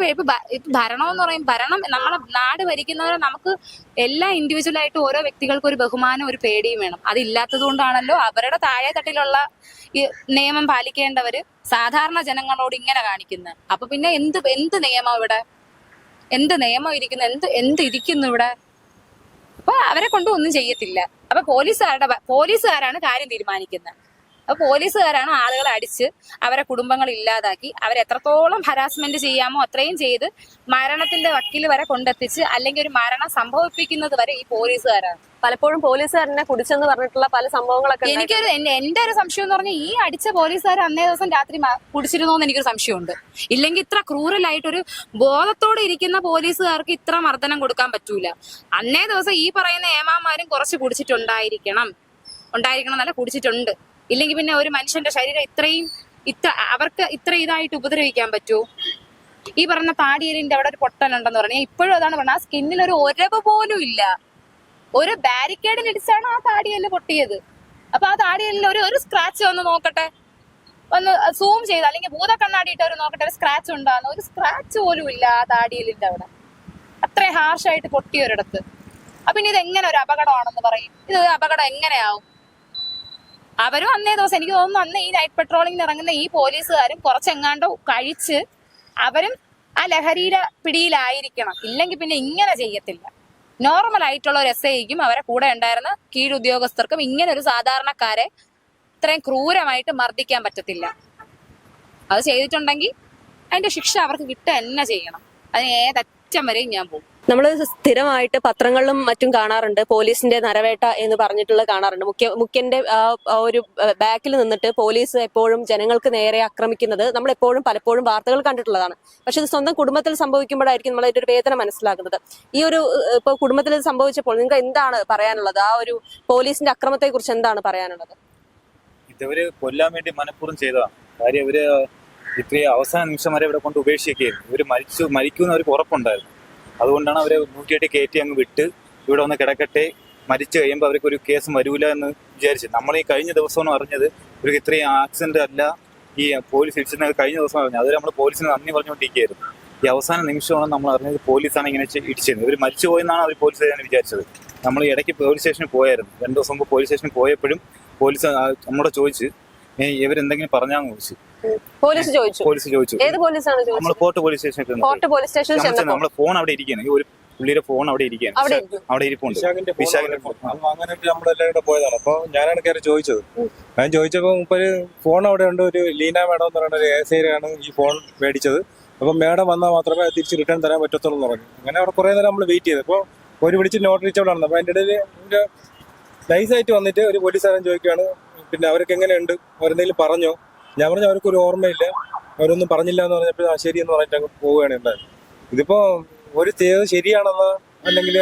ഭരണം എന്ന് പറയും, ഭരണം നമ്മളെ നാട് ഭരിക്കുന്നവരെ നമുക്ക് എല്ലാ ഇൻഡിവിജ്വൽ ആയിട്ട് ഓരോ വ്യക്തികൾക്കും ഒരു ബഹുമാനം ഒരു പേടിയും വേണം. അതില്ലാത്തത് കൊണ്ടാണല്ലോ അവരുടെ താഴെ തട്ടിലുള്ള ഈ നിയമം പാലിക്കേണ്ടവര് സാധാരണ ജനങ്ങളോട് ഇങ്ങനെ കാണിക്കുന്നത്. അപ്പൊ പിന്നെ എന്ത് നിയമം ഇവിടെ, എന്ത് നിയമം ഇരിക്കുന്നു, എന്ത് ഇരിക്കുന്നു ഇവിടെ? അപ്പൊ അവരെ കൊണ്ട് ഒന്നും ചെയ്യത്തില്ല. അപ്പൊ പോലീസുകാരാണ് കാര്യം തീരുമാനിക്കുന്നത്. അപ്പൊ പോലീസുകാരാണ് ആളുകളെ അടിച്ച് അവരെ കുടുംബങ്ങൾ ഇല്ലാതാക്കി അവരെത്രത്തോളം ഹരാസ്മെന്റ് ചെയ്യാമോ അത്രയും ചെയ്ത് മരണത്തിന്റെ വക്കിൽ വരെ കൊണ്ടെത്തിച്ച് അല്ലെങ്കിൽ ഒരു മരണം സംഭവിപ്പിക്കുന്നത് വരെ ഈ പോലീസുകാരാണ്. പലപ്പോഴും പോലീസുകാരനെ കുടിച്ചെന്ന് പറഞ്ഞിട്ടുള്ള പല സംഭവങ്ങളൊക്കെ എന്റെ ഒരു സംശയം എന്ന് പറഞ്ഞാൽ ഈ അടിച്ച പോലീസുകാർ അന്നേ ദിവസം രാത്രി കുടിച്ചിരുന്നോ എന്ന് എനിക്കൊരു സംശയമുണ്ട്. ഇല്ലെങ്കിൽ ഇത്ര ക്രൂരലായിട്ടൊരു ബോധത്തോടെ ഇരിക്കുന്ന പോലീസുകാർക്ക് ഇത്ര മർദ്ദനം കൊടുക്കാൻ പറ്റൂല. അന്നേ ദിവസം ഈ പറയുന്ന ഏമാമാരും കുറച്ച് കുടിച്ചിട്ടുണ്ടായിരിക്കണം എന്നല്ല, കുടിച്ചിട്ടുണ്ട്. ഇല്ലെങ്കിൽ പിന്നെ ഒരു മനുഷ്യന്റെ ശരീരം അവർക്ക് ഇത്ര ഇതായിട്ട് ഉപദ്രവിക്കാൻ പറ്റുമോ? ഈ പറഞ്ഞ താടിയേലിന്റെ അവിടെ ഒരു പൊട്ടലുണ്ടെന്ന് പറഞ്ഞാൽ ഇപ്പോഴും അതാണ് പറഞ്ഞത്, ആ സ്കിന്നിൽ ഒരു ഒരവ് പോലും ഇല്ല. ഒരു ബാരിക്കേഡിൽ ഇടിച്ചാണ് ആ താടിയെല്ല് പൊട്ടിയത്. അപ്പൊ ആ താടിയെല്ലിൽ ഒരു സ്ക്രാച്ച് ഒന്ന് നോക്കട്ടെ, ഒന്ന് സൂം ചെയ്ത് അല്ലെങ്കിൽ ഭൂതക്കണ്ണാടി ഇട്ടവർ നോക്കട്ടെ ഒരു സ്ക്രാച്ച് ഉണ്ടാകുന്ന. ഒരു സ്ക്രാച്ച് പോലും ഇല്ല ആ താടിയെല്ലിന്റെ അവിടെ, അത്രയും ഹാർഷായിട്ട് പൊട്ടിയൊരിടത്ത്. അപ്പൊ ഇനി ഇത് എങ്ങനെ ഒരു അപകടമാണെന്ന് പറയും? ഇത് അപകടം എങ്ങനെയാവും? അവരും അന്നേ ദിവസം എനിക്ക് തോന്നുന്നു അന്ന് ഈ നൈറ്റ് പെട്രോളിങ്ങിന് ഇറങ്ങുന്ന ഈ പോലീസുകാരും കുറച്ചെങ്ങാണ്ടോ കഴിച്ച് അവരും ആ ലഹരിയുടെ പിടിയിലായിരിക്കണം. ഇല്ലെങ്കിൽ പിന്നെ ഇങ്ങനെ ചെയ്യത്തില്ല. നോർമൽ ആയിട്ടുള്ള ഒരു SIക്കും അവരെ കൂടെ ഉണ്ടായിരുന്ന കീഴുദ്യോഗസ്ഥർക്കും ഇങ്ങനെ ഒരു സാധാരണക്കാരെ ഇത്രയും ക്രൂരമായിട്ട് മർദ്ദിക്കാൻ പറ്റത്തില്ല. അത് ചെയ്തിട്ടുണ്ടെങ്കിൽ അതിന്റെ ശിക്ഷ അവർക്ക് കിട്ടുക തന്നെ ചെയ്യണം. അതിന് ഏതറ്റം വരെയും ഞാൻ പോകും. നമ്മൾ സ്ഥിരമായിട്ട് പത്രങ്ങളിലും മറ്റും കാണാറുണ്ട്, പോലീസിന്റെ നരവേട്ട എന്ന് പറഞ്ഞിട്ടുള്ള കാണാറുണ്ട്. മുഖ്യന്റെ ഒരു ബാക്കിൽ നിന്നിട്ട് പോലീസ് എപ്പോഴും ജനങ്ങൾക്ക് നേരെ ആക്രമിക്കുന്നത് നമ്മൾ എപ്പോഴും പലപ്പോഴും വാർത്തകൾ കണ്ടിട്ടുള്ളതാണ്. പക്ഷെ ഇത് സ്വന്തം കുടുംബത്തിൽ സംഭവിക്കുമ്പോഴായിരിക്കും നമ്മൾ ഇതിന്റെ ഒരു വേദന മനസ്സിലാക്കുന്നത്. ഈ ഒരു ഇപ്പൊ കുടുംബത്തിൽ ഇത് സംഭവിച്ചപ്പോൾ നിങ്ങൾക്ക് എന്താണ് പറയാനുള്ളത്? ആ ഒരു പോലീസിന്റെ അക്രമത്തെ കുറിച്ച് എന്താണ് പറയാനുള്ളത്? ഇതവര് കൊല്ലാൻ വേണ്ടി മനഃപൂർവ്വം ചെയ്തതാണ്. കാര്യം ഇവര് ഇത്രയും അവസാന നിമിഷം വരെ ഇവിടെ കൊണ്ട് ഉപേക്ഷിക്കുകയായിരുന്നു. ഇവര് മരിക്കുമെന്ന് അവർക്ക് ഉറപ്പുണ്ടായിരുന്നു. അതുകൊണ്ടാണ് അവരെ 108 കയറ്റി അങ്ങ് വിട്ട് ഇവിടെ ഒന്ന് കിടക്കട്ടെ, മരിച്ചു കഴിയുമ്പോൾ അവർക്കൊരു കേസും വരൂല എന്ന് വിചാരിച്ചു. നമ്മൾ ഈ കഴിഞ്ഞ ദിവസമാണ് അറിഞ്ഞത് ഇവർക്ക് ഇത്രയും ആക്സിഡന്റ് അല്ല ഈ പോലീസ് ഇടിച്ചത്. കഴിഞ്ഞ ദിവസം അറിഞ്ഞത് അത് നമ്മൾ പോലീസിന് നന്ദി പറഞ്ഞുകൊണ്ടിരിക്കുകയായിരുന്നു. ഈ അവസാന നിമിഷമാണ് നമ്മൾ അറിഞ്ഞത് പോലീസാണ് ഇങ്ങനെ ഇടിച്ചത്. ഇവർ മരിച്ചു പോയെന്നാണ് അവർ പോലീസ് വിചാരിച്ചത്. നമ്മൾ ഇടയ്ക്ക് പോലീസ് സ്റ്റേഷനിൽ പോയായിരുന്നു. 2 ദിവസം മുമ്പ് പോലീസ് സ്റ്റേഷനിൽ പോയപ്പോഴും പോലീസ് നമ്മളോട് ചോദിച്ച് ഇവരെന്തെങ്കിലും പറഞ്ഞാന്ന് ചോദിച്ചു. പോലീസ് ചോദിച്ചു ഏത് പോലീസാണ് ചോദിച്ചത്? നമ്മൾ ഫോർട്ട് പോലീസ് സ്റ്റേഷനിൽ നമ്മളെ ഫോൺ അവിടെ ഇരിക്കുകയാണ്. ഒരു പുള്ളിയുടെ ഫോൺ അവിടെ ഇരിക്കുകയാണ്, അവിടെ ഇരിപ്പുണ്ട്. വിശാഖിന്റെ ഫോൺ വാങ്ങാനായിട്ട് നമ്മളെല്ലാം കൂടെ പോയതാണ്. അപ്പൊ ഞാനാണ് കയറി ചോദിച്ചത്. ഞാൻ ചോദിച്ചപ്പോ ഒരു ഫോൺ അവിടെ ഉണ്ട്, ഒരു ലീന മാഡം എന്ന് പറയുന്ന ഒരു ഏസൈയാണ് ഈ ഫോൺ മേടിച്ചത്. അപ്പൊ മാഡം വന്നാൽ മാത്രമേ തിരിച്ച് റിട്ടേൺ തരാൻ പറ്റത്തുള്ളൂ എന്ന് പറഞ്ഞു. അങ്ങനെ അവിടെ കുറെ നേരം നമ്മൾ വെയിറ്റ് ചെയ്തു. അപ്പോൾ ഒരു വിളിച്ച് നോട്ട് റീച്ചബിളാണ്. അപ്പൊ അതിന്റെ ഇടയിൽ നൈസായിട്ട് വന്നിട്ട് ഒരു പോലീസുകാരൻ ചോദിക്കുകയാണ്, പിന്നെ അവർക്ക് എങ്ങനെയുണ്ട്, അവരെന്തെങ്കിലും പറഞ്ഞോ? ഞാൻ പറഞ്ഞു അവർക്കൊരു ഓർമ്മയില്ല, അവരൊന്നും പറഞ്ഞില്ല എന്ന് പറഞ്ഞപ്പോൾ ആ ശരിയെന്ന് പറഞ്ഞിട്ട് അങ്ങ് പോവുകയാണ് ഉണ്ടായത്. ഇതിപ്പോ ഒരു ചെയ്ത് ശരിയാണെന്ന് അല്ലെങ്കിൽ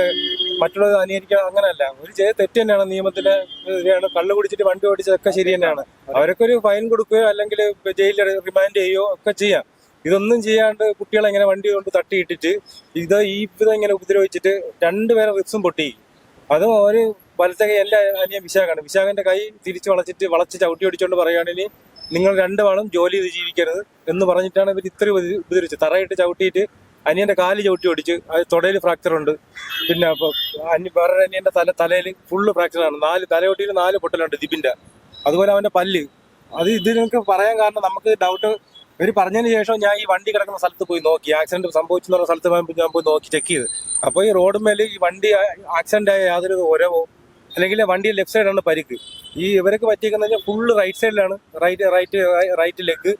മറ്റുള്ളത് അനുകരിക്കുക അങ്ങനെയല്ല. ഒരു ചെയ്ത് തെറ്റ് തന്നെയാണ്, നിയമത്തിന് എതിരെയാണ്. കള്ളു കുടിച്ചിട്ട് വണ്ടി ഓടിച്ചതൊക്കെ ശരി തന്നെയാണ്. അവരൊക്കെ ഒരു ഫൈൻ കൊടുക്കുകയോ അല്ലെങ്കിൽ ജയിലിൽ റിമാൻഡ് ചെയ്യുകയോ ഒക്കെ ചെയ്യാം. ഇതൊന്നും ചെയ്യാണ്ട് കുട്ടികളെ ഇങ്ങനെ വണ്ടി കൊണ്ട് തട്ടിയിട്ടിട്ട് ഈ വിധം ഇങ്ങനെ ഉപദ്രവിച്ചിട്ട് 2 പേരെ റിപ്സും പൊട്ടി. അതും ഒരു വലത്തെ കൈ എല്ലാ അനിയൻ വിശാഖാണ്. വിശാഖന്റെ കൈ തിരിച്ച് വളച്ച് ചവിട്ടി ഓടിച്ചോണ്ട് പറയുകയാണെങ്കിൽ നിങ്ങൾ 2 ആളും ജോലി ചെയ്ത് ജീവിക്കരുത് എന്ന് പറഞ്ഞിട്ടാണ് ഇവർ ഇത്രയും ഉപദ്രവിച്ചത്. തറയിട്ട് ചവിട്ടിയിട്ട് അനിയന്റെ കാല് ചവിട്ടി ഓടിച്ച്, അത് തൊടയിൽ ഫ്രാക്ചർ ഉണ്ട്. പിന്നെ വേറൊരു അനിയന്റെ തലയിൽ ഫുള്ള് ഫ്രാക്ചറാണ്. 4 തലയൊട്ടിയിൽ 4 പൊട്ടലുണ്ട് ദിബിന്റെ. അതുപോലെ അവന്റെ പല്ല്. അത് ഇതിനൊക്കെ പറയാൻ കാരണം നമുക്ക് ഡൗട്ട് ഇവർ പറഞ്ഞതിന് ശേഷം ഞാൻ ഈ വണ്ടി കിടക്കുന്ന സ്ഥലത്ത് പോയി നോക്കി. ആക്സിഡന്റ് സംഭവിച്ചെന്ന് പറഞ്ഞ സ്ഥലത്ത് ഞാൻ പോയി നോക്കി ചെക്ക് ചെയ്ത്. അപ്പോൾ ഈ റോഡുമേൽ ഈ വണ്ടി ആക്സിഡന്റ് ആയ യാതൊരു ഒരവോ അല്ലെങ്കിൽ വണ്ടി ലെഫ്റ്റ് സൈഡാണ് പരിക്ക്. ഈ ഇവരൊക്കെ പറ്റിയിരിക്കുന്നത് ഫുള്ള് റൈറ്റ് സൈഡിലാണ്. റൈറ്റ് ലെഗ്,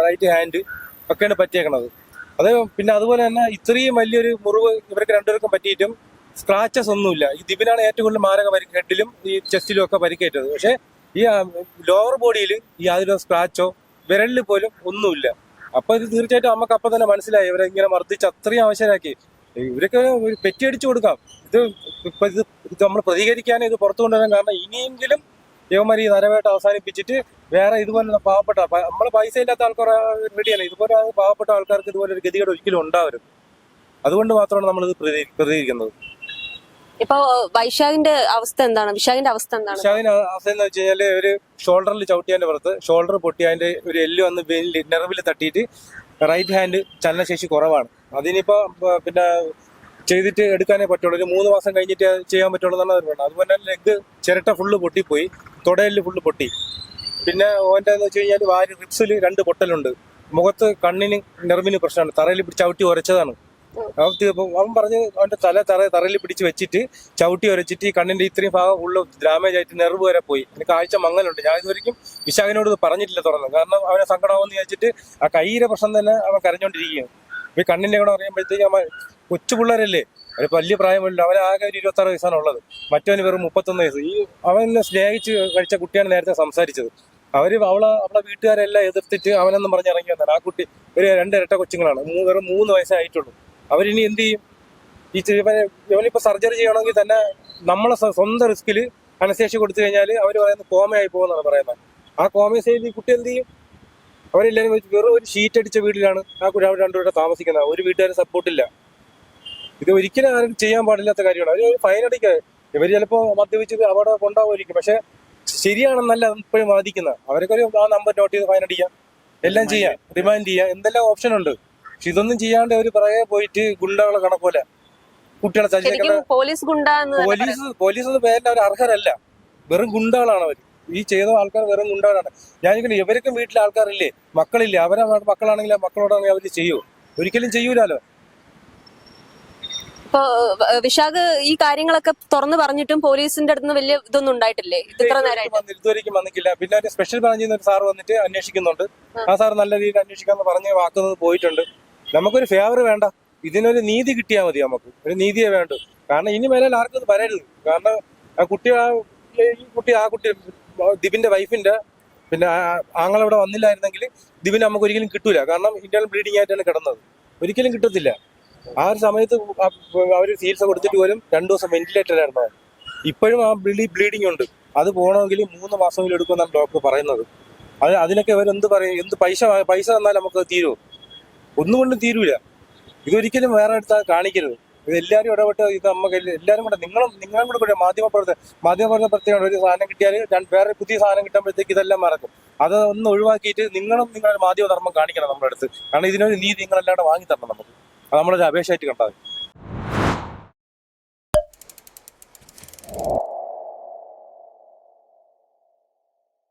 റൈറ്റ് ഹാൻഡ് ഒക്കെയാണ് പറ്റിയേക്കണത്. അത് പിന്നെ അതുപോലെ തന്നെ ഇത്രയും വലിയൊരു മുറിവ് ഇവർക്ക് 2 പേർക്കും പറ്റിയിട്ടും സ്ക്രാച്ചസ് ഒന്നുമില്ല. ഈ ദിബിനാണ് ഏറ്റവും കൂടുതൽ മാരക പരിക്ക്, ഹെഡിലും ഈ ചെസ്റ്റിലും ഒക്കെ പരിക്കേറ്റത്. പക്ഷെ ഈ ലോവർ ബോഡിയിൽ ഈ യാതൊരു സ്ക്രാച്ചോ വിരലിൽ പോലും ഒന്നുമില്ല. അപ്പൊ ഇത് തീർച്ചയായിട്ടും നമുക്ക് അപ്പം തന്നെ മനസ്സിലായി ഇവരെ ഇങ്ങനെ മർദ്ദിച്ച് അത്രയും ആവശ്യമാക്കി. ഇവരൊക്കെ പെറ്റിയടിച്ചു കൊടുക്കാം. ഇത് നമ്മൾ പ്രതികരിക്കാൻ ഇത് പുറത്തു കൊണ്ടുവരാൻ കാരണം ഇനിയെങ്കിലും യവന്മാർ ഈ നരവേട്ട അവസാനിപ്പിച്ചിട്ട് വേറെ ഇതുപോലെ പാവപ്പെട്ട നമ്മളെ പൈസ ഇല്ലാത്ത ആൾക്കാർ റെഡിയല്ല. ഇതുപോലെ പാവപ്പെട്ട ആൾക്കാർക്ക് ഇതുപോലെ ഒരു ഗതികേട് ഒരിക്കലും ഉണ്ടാവരുത്. അതുകൊണ്ട് മാത്രമാണ് നമ്മൾ ഇത് പ്രതികരിക്കുന്നത്. ഇപ്പൊ വൈശാഖിന്റെ അവസ്ഥ എന്താണ്? വിശാഖിന്റെ അവസ്ഥ എന്ന് വെച്ച് കഴിഞ്ഞാല് ഒരു ഷോൾഡറിൽ ചവിട്ടിയതിന്റെ പുറത്ത് ഷോൾഡർ പൊട്ടി അതിന്റെ ഒരു എല്ല് വന്ന് നെർവിൽ തട്ടിയിട്ട് റൈറ്റ് ഹാൻഡ് ചലനശേഷി കുറവാണ്. അതിനിപ്പോ പിന്നെ ചെയ്തിട്ട് എടുക്കാനേ പറ്റുള്ളൂ. ഒരു 3 മാസം കഴിഞ്ഞിട്ട് ചെയ്യാൻ പറ്റുള്ളൂ എന്നാണ് അവർ പറഞ്ഞത്. അതുപോലെ തന്നെ ലെഗ് ചിരട്ട ഫുള്ള് പൊട്ടിപ്പോയി, തുടയിൽ ഫുള്ള് പൊട്ടി. പിന്നെ ഓൻ്റെ എന്ന് വെച്ച് കഴിഞ്ഞാൽ വാരി റിപ്സിൽ 2 പൊട്ടലുണ്ട്. മുഖത്ത് കണ്ണിന് നെർവിന് പ്രശ്നമാണ്. തറയിൽ പിടിച്ച് ചവിട്ടി ഉരച്ചതാണ്. അവൻ പറഞ്ഞ് അവന്റെ തറയിൽ പിടിച്ച് വെച്ചിട്ട് ചവിട്ടി ഉരച്ചിട്ട് ഈ കണ്ണിന്റെ ഇത്രയും ഭാഗം ഫുള്ള് ഡാമേജ് ആയിട്ട് നെർവ് വരെ പോയി. എനിക്ക് കാഴ്ച മങ്ങലുണ്ട്. ഞാൻ ഇതുവരെയും വിശാഖിനോട് ഇത് പറഞ്ഞിട്ടില്ല തുറന്നു. കാരണം അവനെ സങ്കടമാവെന്ന് വിചാരിച്ചിട്ട് ആ കയ്യിലെ പ്രശ്നം തന്നെ അവൻ കരഞ്ഞോണ്ടിരിക്കുകയാണ്. ഈ കണ്ണിന്റെ കൂടെ അറിയുമ്പോഴത്തേക്ക് അവൻ കൊച്ചു പിള്ളേരല്ലേ, ഒരു വലിയ പ്രായമില്ല. അവനാകെ ഒരു 26 വയസ്സാണ് ഉള്ളത്. മറ്റവന് വെറും 31 വയസ്സ്. ഈ അവനെ സ്നേഹിച്ച് കഴിച്ച കുട്ടിയാണ് നേരത്തെ സംസാരിച്ചത്. അവളെ വീട്ടുകാരെല്ലാം എതിർത്തിട്ട് അവനെന്നും പറഞ്ഞിറങ്ങി വന്നാൽ ആ കുട്ടി ഒരു 2 ഇരട്ട കൊച്ചുങ്ങളാണ്. വെറും 3 വയസ്സേ ആയിട്ടുള്ളൂ. അവരിനി എന്ത് ചെയ്യും? ഇവനിപ്പോ സർജറി ചെയ്യണമെങ്കിൽ തന്നെ നമ്മളെ സ്വന്തം റിസ്കിൽ അനസ്തേഷ്യ കൊടുത്തു കഴിഞ്ഞാൽ അവർ പറയുന്നത് കോമയായി പോകുന്നതാണ് പറയുന്നത്. ആ കോമയിൽ ഈ കുട്ടി എന്ത് ചെയ്യും? അവരെല്ലാവരും വെറും ഒരു ഷീറ്റ് അടിച്ച വീട്ടിലാണ് ആ കുട്ടി. അവർ 2 പേരുടെ താമസിക്കുന്നത്. ഒരു വീട്ടുകാർ സപ്പോർട്ടില്ല. ഇത് ഒരിക്കലും ആരും ചെയ്യാൻ പാടില്ലാത്ത കാര്യമാണ്. അവർ ഫൈൻ അടിക്കുക. ഇവർ ചിലപ്പോൾ മദ്യപിച്ച് അവിടെ കൊണ്ടാവുമായിരിക്കും, പക്ഷെ ശരിയാണെന്നല്ല ഇപ്പോഴും വാദിക്കുന്നത്. അവരൊക്കെ ഒരു ആ നമ്പർ നോട്ട് ചെയ്ത് ഫൈൻ അടിക്കാം, എല്ലാം ചെയ്യാം, റിമാൻഡ് ചെയ്യാം, എന്തെല്ലാം ഓപ്ഷൻ ഉണ്ട്. പക്ഷെ ഇതൊന്നും ചെയ്യാണ്ട് അവർ പുറകെ പോയിട്ട് ഗുണ്ടകളെ കണക്കൂല കുട്ടികളെ ശരിക്കും പോലീസ് ഗുണ്ട എന്ന് തന്നെ പറയാം. പോലീസ് എന്ന പേരിൽ അവർ അർഹരല്ല, വെറും ഗുണ്ടകളാണ് അവർ. ഈ ചെയ്ത ആൾക്കാർ വെറും ഗുണ്ടകളാണ്. ഞാനിങ്ങനെ ഇവർക്കും വീട്ടിലെ ആൾക്കാരില്ലേ, മക്കളില്ലേ, അവരെ മക്കളാണെങ്കിൽ ആ മക്കളോടാണെങ്കിൽ അവർ ചെയ്യൂ? ഒരിക്കലും ചെയ്യൂലോ. ഇപ്പൊ വിശാഖ് ഈ കാര്യങ്ങളൊക്കെ തുറന്നു പറഞ്ഞിട്ടും പോലീസിന്റെ അടുത്ത് നിന്ന് വലിയ ഇതൊന്നും ഉണ്ടായിട്ടില്ലേ ഇത്ര നേരമായിട്ട്? ഇതുവരെയ്ക്കും വന്നിട്ടില്ല. പിന്നെ ഒരു സ്പെഷ്യൽ ബ്രാഞ്ചിൽ നിന്ന് ഒരു സാർ വന്നിട്ട് അന്വേഷിക്കുന്നുണ്ട്. ആ സാർ നല്ല രീതിയിൽ അന്വേഷിക്കാന്ന് പറഞ്ഞ് വാക്കുന്നത് പോയിട്ടുണ്ട്. നമുക്കൊരു ഫേവർ വേണ്ട, ഇതിനൊരു നീതി കിട്ടിയാൽ മതി. നമുക്ക് ഒരു നീതിയെ വേണ്ടു. കാരണം ഇനി മേലെ ആർക്കും ഇത് വരരുത്. കാരണം ഈ കുട്ടി ദിബിന്റെ വൈഫിന്റെ പിന്നെ ആങ്ങളിവിടെ വന്നില്ലായിരുന്നെങ്കിൽ ദിബിന് നമുക്ക് ഒരിക്കലും കിട്ടൂല. കാരണം ഇന്റേണൽ ബ്ലീഡിംഗ് ആയിട്ടാണ് കിടന്നത്, ഒരിക്കലും കിട്ടത്തില്ല. ആ ഒരു സമയത്ത് അവർ ചികിത്സ കൊടുത്തിട്ട് പോലും 2 ദിവസം വെന്റിലേറ്ററിലായിരുന്നു. ഇപ്പോഴും ആ ബ്ലീഡിംഗ് ഉണ്ട്. അത് പോകണമെങ്കിൽ 3 മാസമെങ്കിലും എടുക്കുമെന്നാണ് ഡോക്ടർ പറയുന്നത്. അതിനൊക്കെ ഇവർ എന്ത് പറയും? എന്ത് പൈസ തന്നാൽ നമുക്ക് തീരുമോ? ഒന്നുകൊണ്ടും തീരൂല. ഇതൊരിക്കലും വേറെ അടുത്ത് കാണിക്കരുത്. ഇത് എല്ലാവരും ഇടപെട്ട് ഇത് നമുക്ക് എല്ലാവരും കൂടെ നിങ്ങളും കൂടെ മാധ്യമപ്രവർത്തകർ ഒരു സാധനം കിട്ടിയാൽ വേറെ പുതിയ സാധനം കിട്ടുമ്പോഴത്തേക്ക് ഇതെല്ലാം മറക്കും. അത് ഒന്ന് ഒഴിവാക്കിയിട്ട് നിങ്ങളുടെ മാധ്യമ ധർമ്മം കാണിക്കണം നമ്മുടെ അടുത്ത്. കാരണം ഇതിനൊരു നീതി നിങ്ങളല്ലാണ്ട് വാങ്ങി തരണം നമുക്ക്. അത് നമ്മളൊരു അപേക്ഷയായിട്ട് കണ്ടാൽ